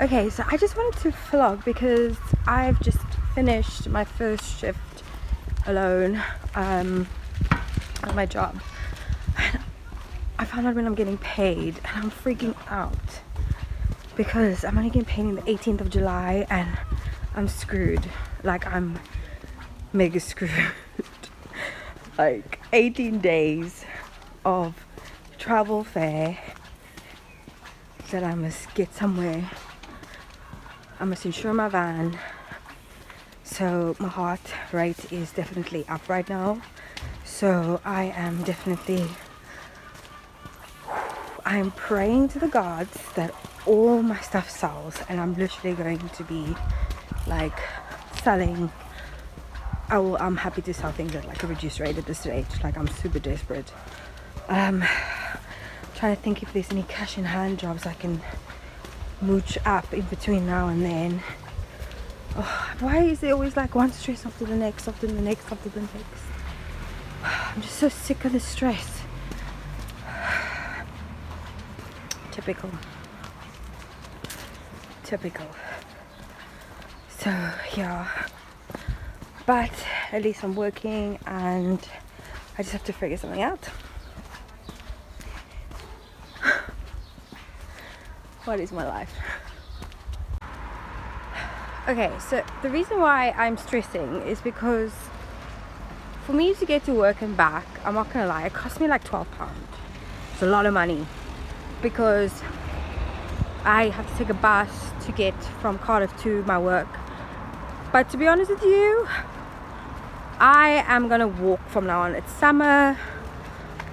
Okay, so I just wanted to vlog because I've just finished my first shift alone at my job. I found out when I'm getting paid and I'm freaking out because I'm only getting paid on the 18th of July and I'm screwed. Like, I'm mega screwed. Like 18 days of travel fare that I must get somewhere. I must insure my van. So my heart rate is definitely up right now. So I'm praying to the gods that all my stuff sells, and I'm literally going to be like selling. I'm happy to sell things at like a reduced rate at this stage. Like, I'm super desperate. Trying to think if there's any cash in hand jobs I can mooch up in between now and then. Oh, why is there always like one stress after the next, after the next, after the next? I'm just so sick of the stress. Typical. So yeah, but at least I'm working and I just have to figure something out. What is my life? Okay, so the reason why I'm stressing is because for me to get to work and back, I'm not gonna lie, it cost me like £12. It's a lot of money because I have to take a bus to get from Cardiff to my work. But to be honest with you, I am gonna walk from now on. It's summer.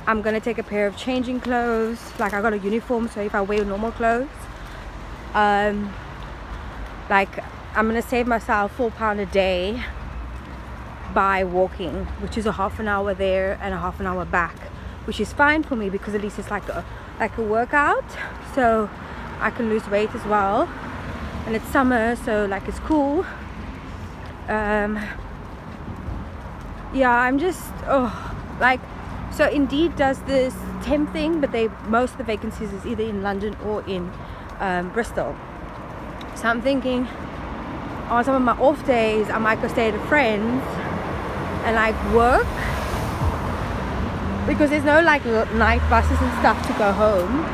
I'm gonna take a pair of changing clothes. Like, I got a uniform, so if I wear normal clothes, like, I'm gonna save myself £4 a day by walking, which is a half an hour there and a half an hour back, which is fine for me because at least it's like a workout, so I can lose weight as well. And it's summer, so like it's cool. Yeah, I'm just like, so Indeed does this temp thing, but most of the vacancies is either in London or in Bristol. So I'm thinking on some of my off days I might go stay at a friend's and like work, because there's no like night buses and stuff to go home.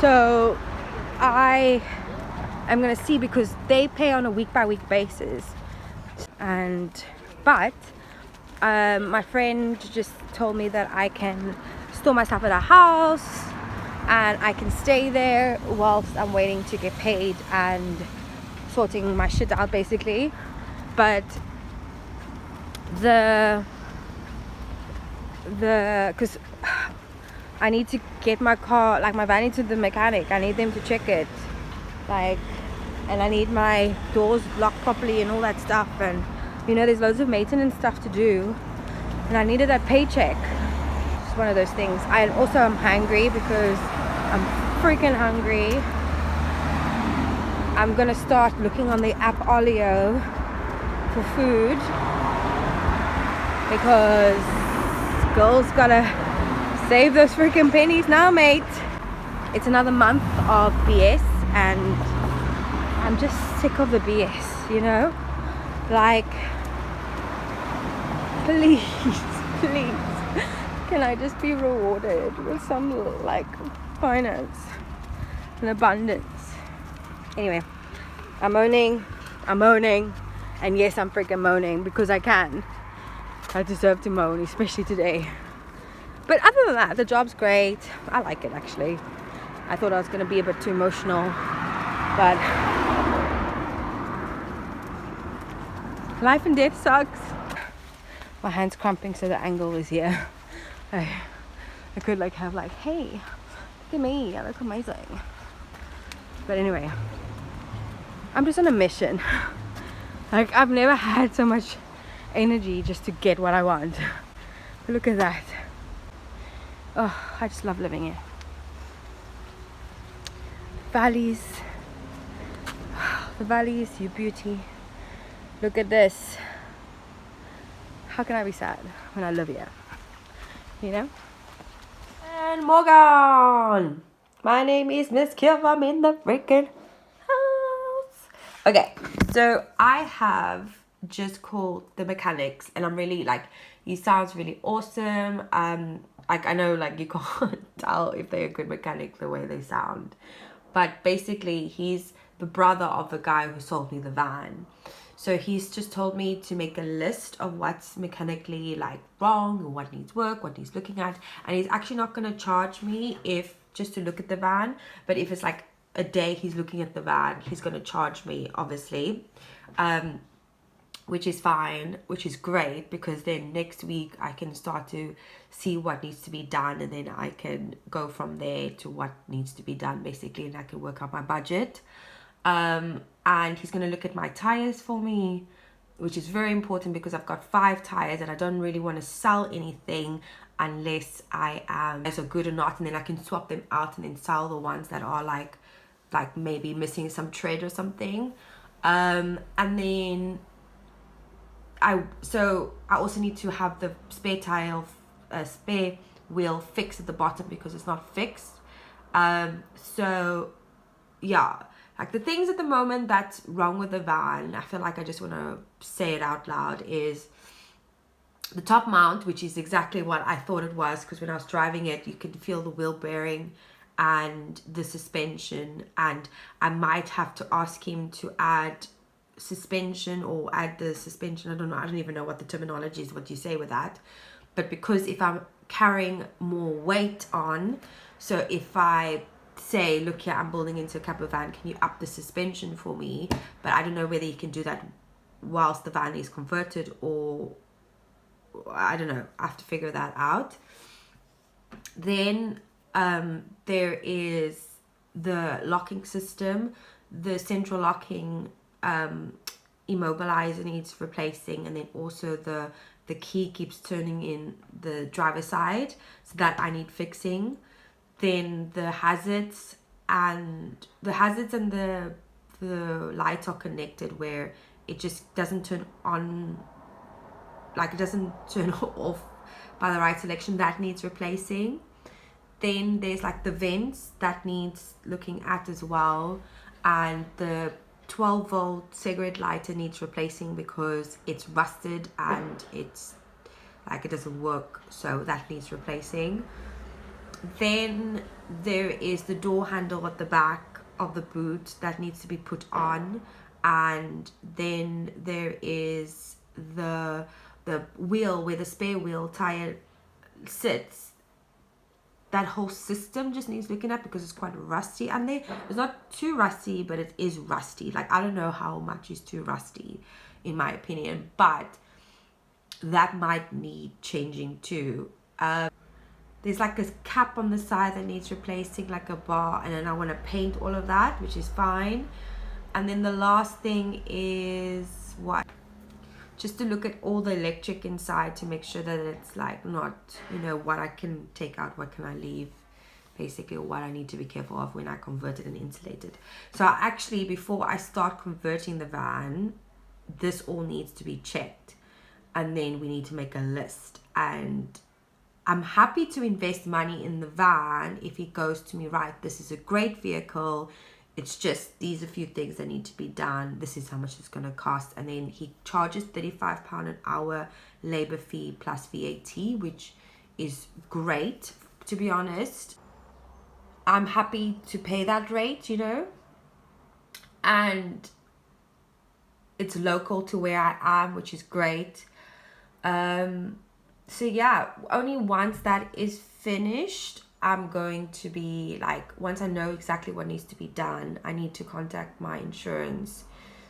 So I am gonna see, because they pay on a week by week basis. But my friend just told me that I can store my stuff at her house and I can stay there whilst I'm waiting to get paid and sorting my shit out, basically. But because I need to get my car, like my van, into the mechanic. I need them to check it, like, and I need my doors locked properly and all that stuff, and you know, there's loads of maintenance stuff to do, and I needed that paycheck. It's one of those things. I'm hungry because I'm freaking hungry. I'm gonna start looking on the app Olio for food, because girls gotta save those freaking pennies now, mate. It's another month of BS and I'm just sick of the BS, you know? Like, please, can I just be rewarded with some like finance and abundance? Anyway, I'm moaning, and yes, I'm freaking moaning because I can. I deserve to moan, especially today. But other than that, the job's great. I like it, actually. I thought I was going to be a bit too emotional, but life and death sucks. My hand's cramping, so the angle is here. I could like have like, hey, look at me, I look amazing. But anyway, I'm just on a mission. Like, I've never had so much energy just to get what I want. Look at that. Oh, I just love living here. Valleys, the valleys, your beauty. Look at this. How can I be sad when I live here? You know? And Morgan! My name is Miss Kiv. I'm in the freaking Okay, so I have just called the mechanics, and I'm really like, he sounds really awesome. Like I know like you can't tell if they're a good mechanic the way they sound, but basically he's the brother of the guy who sold me the van. So he's just told me to make a list of what's mechanically like wrong, or what needs work, what he's looking at, and he's actually not going to charge me if just to look at the van, but if it's like a day he's looking at the van, he's going to charge me, obviously, which is fine, which is great, because then next week I can start to see what needs to be done, and then I can go from there to what needs to be done, basically, and I can work out my budget. And he's going to look at my tires for me, which is very important because I've got 5 tires and I don't really want to sell anything unless I am as good or not, and then I can swap them out and then sell the ones that are like maybe missing some tread or something. And then I also need to have the spare wheel fixed at the bottom because it's not fixed. So yeah, like the things at the moment that's wrong with the van, I feel like I just want to say it out loud, is the top mount, which is exactly what I thought it was, because when I was driving it, you could feel the wheel bearing and the suspension, and I might have to ask him to add suspension or add the suspension. I don't even know what the terminology is, what you say with that, but because if I'm carrying more weight on, so if I say, look here, I'm building into a camper van, can you up the suspension for me? But I don't know whether you can do that whilst the van is converted, or I don't know, I have to figure that out. Then there is the locking system, the central locking immobilizer needs replacing, and then also the key keeps turning in the driver's side, so that I need fixing. Then the hazards and the lights are connected where it just doesn't turn on, like it doesn't turn off by the right selection. That needs replacing. Then there's like the vents that needs looking at as well, and the 12-volt cigarette lighter needs replacing because it's rusted and it's like it doesn't work, so that needs replacing. Then there is the door handle at the back of the boot that needs to be put on, and then there is the wheel where the spare wheel tire sits. That whole system just needs looking at because it's quite rusty, and it's not too rusty, but it is rusty. Like I don't know how much is too rusty in my opinion, but that might need changing too. There's like this cap on the side that needs replacing, like a bar, and then I want to paint all of that, which is fine. And then the last thing is what? Just to look at all the electric inside to make sure that it's like not, what I can take out, what can I leave, basically, or what I need to be careful of when I convert it and insulate it. So actually, before I start converting the van, this all needs to be checked, and then we need to make a list. And I'm happy to invest money in the van if he goes to me, right, this is a great vehicle, it's just these are a few things that need to be done, this is how much it's going to cost, and then he charges £35 an hour labor fee plus VAT, which is great, to be honest. I'm happy to pay that rate, and it's local to where I am, which is great. So yeah, only once that is finished, I'm going to be like, once I know exactly what needs to be done, I need to contact my insurance.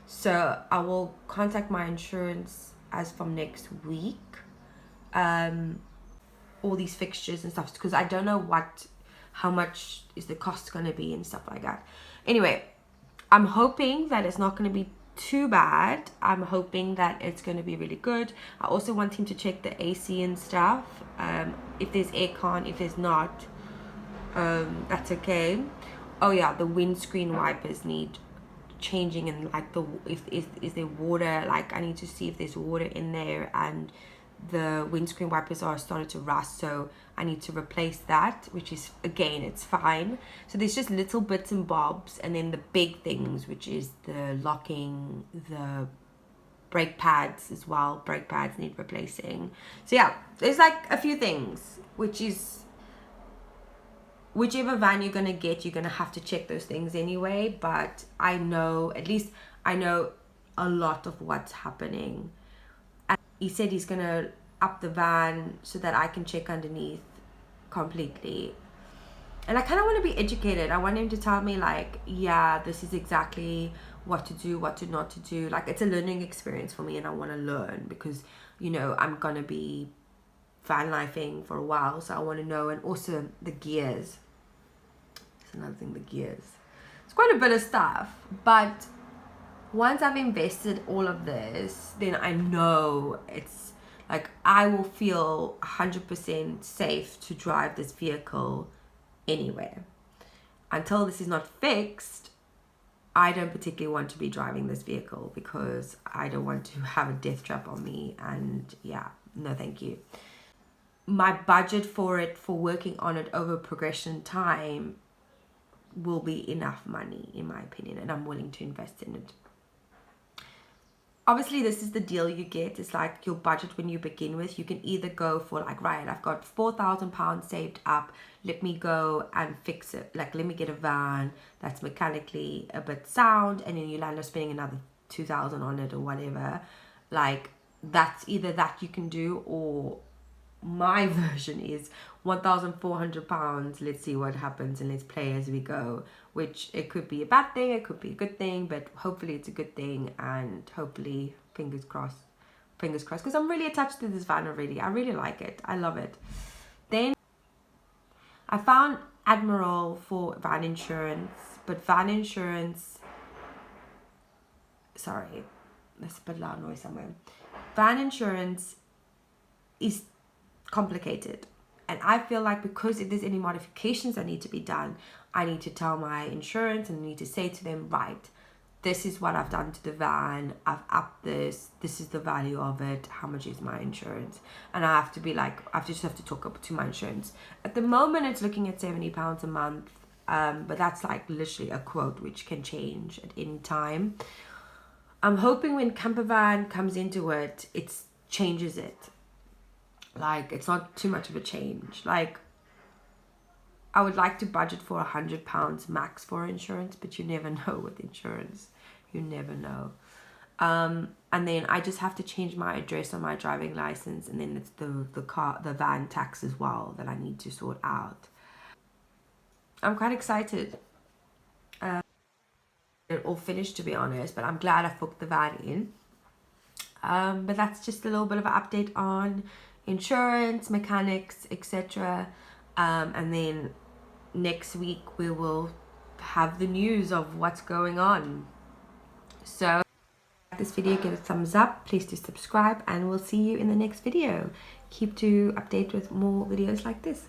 So I will contact my insurance as from next week. All these fixtures and stuff, because I don't know how much is the cost going to be and stuff like that. Anyway, I'm hoping that it's not going to be too bad. I'm hoping that it's going to be really good. I also want him to check the AC and stuff, if there's aircon. If there's not, that's okay. Oh yeah, the windscreen wipers need changing, and like is there water, like I need to see if there's water in there, and the windscreen wipers are started to rust, so I need to replace that, which is, again, it's fine. So there's just little bits and bobs, and then the big things, which is the locking, the brake pads as well. Brake pads need replacing. So yeah, there's like a few things, which is, whichever van you're gonna get, you're gonna have to check those things anyway. But I know, at least I know a lot of what's happening. And he said he's gonna up the van so that I can check underneath completely. And I kind of want to be educated. I want him to tell me, like, yeah, this is exactly what to do, what to not to do. Like, it's a learning experience for me, and I want to learn because, you know, I'm gonna be van lifing for a while, so I want to know. And also the gears. That's another thing, the gears. It's quite a bit of stuff, but once I've invested all of this, then I know it's like I will feel 100% safe to drive this vehicle anywhere. Until this is not fixed, I don't particularly want to be driving this vehicle because I don't want to have a death trap on me. And yeah, no thank you. My budget for it, for working on it over progression time, will be enough money in my opinion, and I'm willing to invest in it. Obviously, this is the deal you get. It's like your budget when you begin with. You can either go for like, right, I've got £4,000 saved up. Let me go and fix it. Like, let me get a van that's mechanically a bit sound, and then you'll end up spending another 2,000 on it or whatever. Like, that's either that you can do, or my version is £1,400. Let's see what happens and let's play as we go, which it could be a bad thing, it could be a good thing, but hopefully it's a good thing, and hopefully fingers crossed, because I'm really attached to this van already. I really like it. I love it. Then I found Admiral for van insurance, but van insurance, sorry, there's a bit loud noise somewhere. Van insurance is complicated, and I feel like because if there's any modifications that need to be done, I need to tell my insurance and I need to say to them, right, this is what I've done to the van, I've upped this is the value of it, how much is my insurance? And I have to be like, I just have to talk up to my insurance. At the moment it's looking at £70 a month, but that's like literally a quote which can change at any time. I'm hoping when campervan comes into it, it changes it. Like, it's not too much of a change. Like, I would like to budget for £100 max for insurance, but you never know with insurance. You never know. And then I just have to change my address on my driving license, and then it's the van tax as well that I need to sort out. I'm quite excited. It all finished, to be honest, but I'm glad I booked the van in. But that's just a little bit of an update on insurance, mechanics, etc. And then next week we will have the news of what's going on. So if this video, give it a thumbs up, please do subscribe, and we'll see you in the next video. Keep to update with more videos like this.